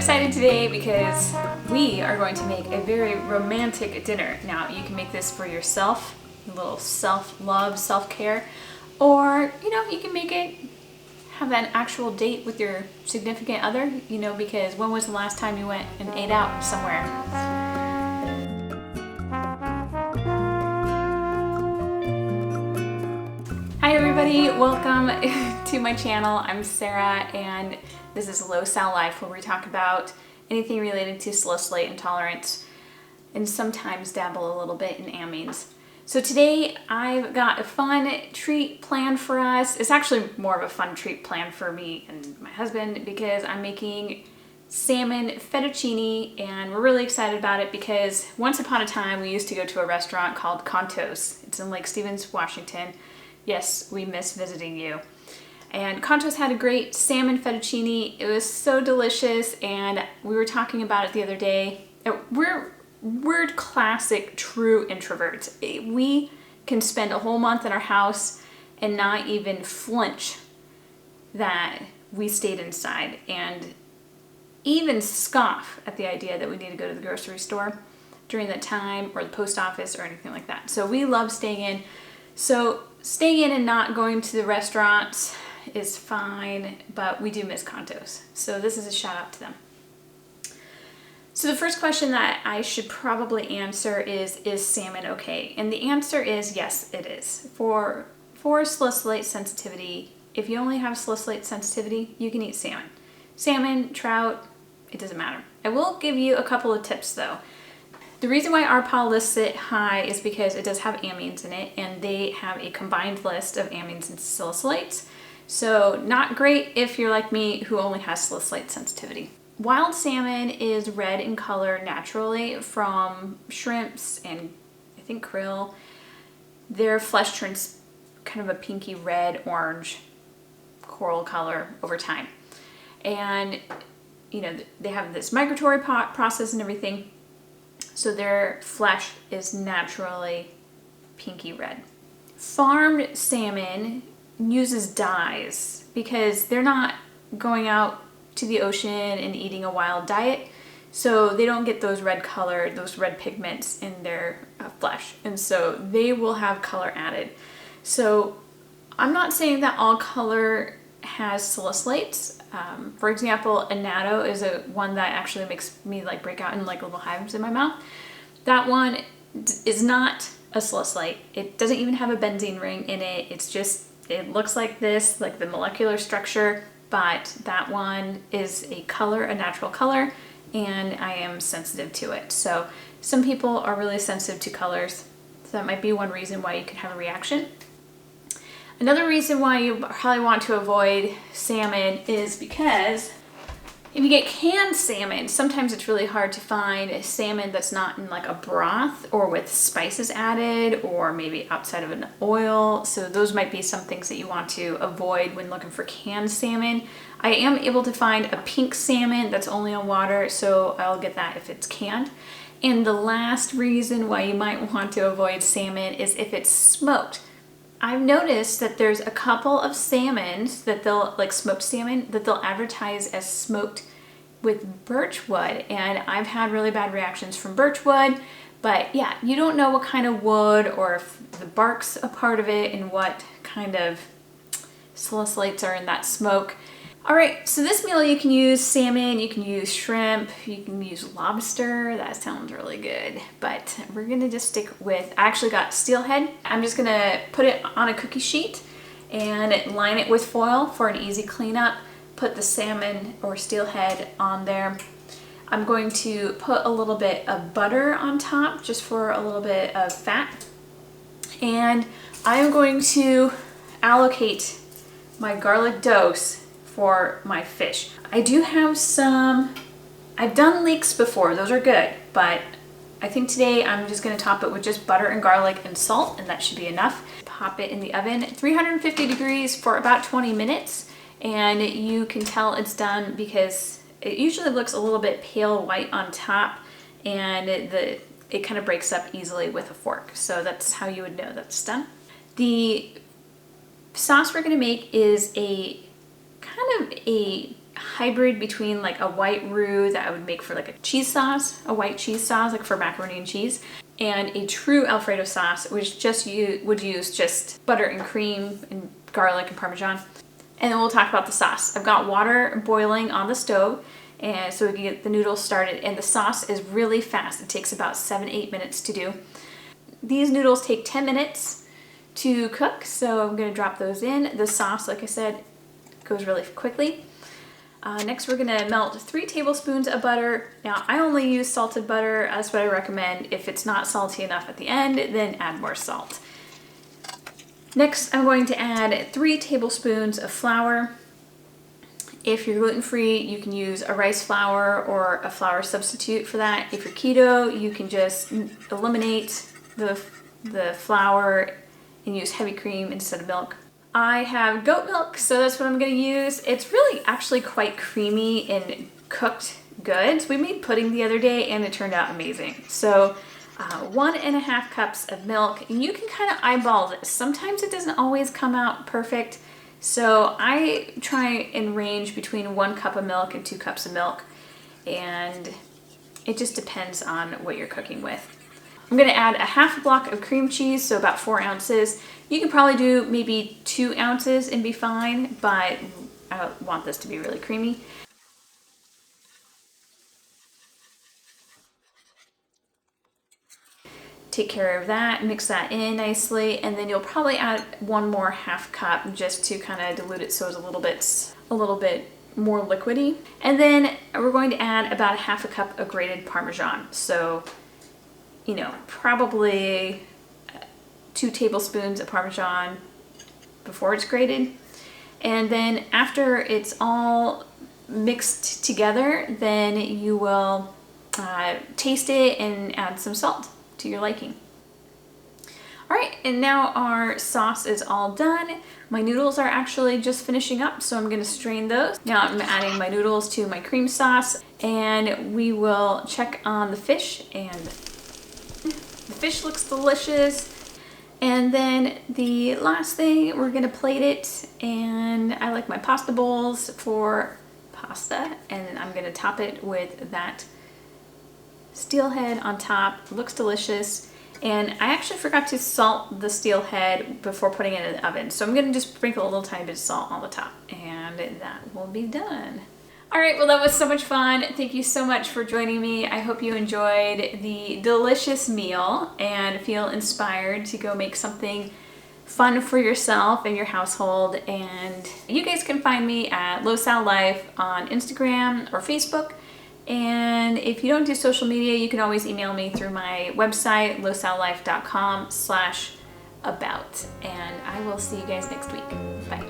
excited today because we are going to make a very romantic dinner. Now, you can make this for yourself, a little self-love, self-care, or, you can make it, have an actual date with your significant other, because when was the last time you went and ate out somewhere? Hi everybody, welcome to my channel. I'm Sarah and this is Low-Sal-Life, where we talk about anything related to salicylate intolerance and sometimes dabble a little bit in amines. So today I've got a fun treat planned for us. It's actually more of a fun treat planned for me and my husband because I'm making salmon fettuccine, and we're really excited about it because once upon a time we used to go to a restaurant called Contos. It's in Lake Stevens, Washington. Yes, we miss visiting you. And Contos had a great salmon fettuccine. It was so delicious, and we were talking about it the other day. We're classic true introverts. We can spend a whole month in our house and not even flinch that we stayed inside, and even scoff at the idea that we need to go to the grocery store during that time, or the post office, or anything like that. So we love staying in. So staying in and not going to the restaurants is fine, but we do miss Contos. So this is a shout out to them. So the first question that I should probably answer is salmon okay? And the answer is yes, it is. For salicylate sensitivity, if you only have salicylate sensitivity, you can eat salmon. Salmon, trout, it doesn't matter. I will give you a couple of tips though. The reason why our PAL lists it high is because it does have amines in it, and they have a combined list of amines and salicylates. So not great if you're like me who only has salicylate sensitivity. Wild salmon is red in color naturally from shrimps and I think krill. Their flesh turns kind of a pinky red, orange, coral color over time. And they have this migratory process and everything. So their flesh is naturally pinky red. Farmed salmon uses dyes because they're not going out to the ocean and eating a wild diet. So they don't get those red pigments in their flesh. And so they will have color added. So I'm not saying that all color has salicylates. For example, annatto is one that actually makes me break out in little hives in my mouth. That one is not a salicylate. It doesn't even have a benzene ring in it. It looks like this, like the molecular structure, but that one is a natural color, and I am sensitive to it. So some people are really sensitive to colors. So that might be one reason why you could have a reaction. Another reason why you probably want to avoid salmon is because if you get canned salmon, sometimes it's really hard to find a salmon that's not in a broth or with spices added, or maybe outside of an oil. So those might be some things that you want to avoid when looking for canned salmon. I am able to find a pink salmon that's only on water, so I'll get that if it's canned. And the last reason why you might want to avoid salmon is if it's smoked. I've noticed that there's a couple of salmons that they'll, smoked salmon, that they'll advertise as smoked with birchwood, and I've had really bad reactions from birchwood. But yeah, you don't know what kind of wood, or if the bark's a part of it, and what kind of salicylates are in that smoke. All right, so this meal you can use salmon, you can use shrimp, you can use lobster. That sounds really good, but we're gonna just stick with, I actually got steelhead. I'm just gonna put it on a cookie sheet and line it with foil for an easy cleanup. Put the salmon or steelhead on there. I'm going to put a little bit of butter on top just for a little bit of fat. And I'm going to allocate my garlic dose for my fish. I do have I've done leeks before, those are good, but I think today I'm just gonna top it with just butter and garlic and salt, and that should be enough. Pop it in the oven, 350 degrees for about 20 minutes, and you can tell it's done because it usually looks a little bit pale white on top, and it kind of breaks up easily with a fork. So that's how you would know that's done. The sauce we're gonna make is a kind of a hybrid between like a white roux that I would make for like a cheese sauce, a white cheese sauce, like for macaroni and cheese, and a true Alfredo sauce, which would use just butter and cream and garlic and Parmesan. And then we'll talk about the sauce. I've got water boiling on the stove, and so we can get the noodles started, and the sauce is really fast. It takes about 7-8 minutes to do. These noodles take 10 minutes to cook, so I'm gonna drop those in. The sauce, like I said, goes really quickly. Next, we're gonna melt 3 tablespoons of butter. Now, I only use salted butter. That's what I recommend. If it's not salty enough at the end, then add more salt. Next, I'm going to add 3 tablespoons of flour. If you're gluten-free, you can use a rice flour or a flour substitute for that. If you're keto, you can just eliminate the flour and use heavy cream instead of milk. I have goat milk, so that's what I'm gonna use. It's really actually quite creamy and cooked good. We made pudding the other day and it turned out amazing. So 1.5 cups of milk, and you can kind of eyeball this. Sometimes it doesn't always come out perfect, so I try and range between 1 cup of milk and 2 cups of milk, and it just depends on what you're cooking with. I'm gonna add a half block of cream cheese, so about 4 ounces. You can probably do maybe 2 ounces and be fine, but I want this to be really creamy. Take care of that, mix that in nicely, and then you'll probably add 1 more half cup just to kind of dilute it so it's a little bit more liquidy. And then we're going to add about 1/2 cup of grated Parmesan. So, you know, probably 2 tablespoons of Parmesan before it's grated. And then after it's all mixed together, then you will taste it and add some salt to your liking. All right, and now our sauce is all done. My noodles are actually just finishing up, so I'm gonna strain those. Now I'm adding my noodles to my cream sauce, and we will check on the fish, and the fish looks delicious. And then the last thing, we're gonna plate it, and I like my pasta bowls for pasta, and I'm gonna top it with that steelhead on top. It looks delicious. And I actually forgot to salt the steelhead before putting it in the oven. So I'm gonna just sprinkle a little tiny bit of salt on the top, and that will be done. All right, well, that was so much fun. Thank you so much for joining me. I hope you enjoyed the delicious meal and feel inspired to go make something fun for yourself and your household. And you guys can find me at low-sal-life on Instagram or Facebook. And if you don't do social media, you can always email me through my website, low-sal-life.com/about. And I will see you guys next week. Bye.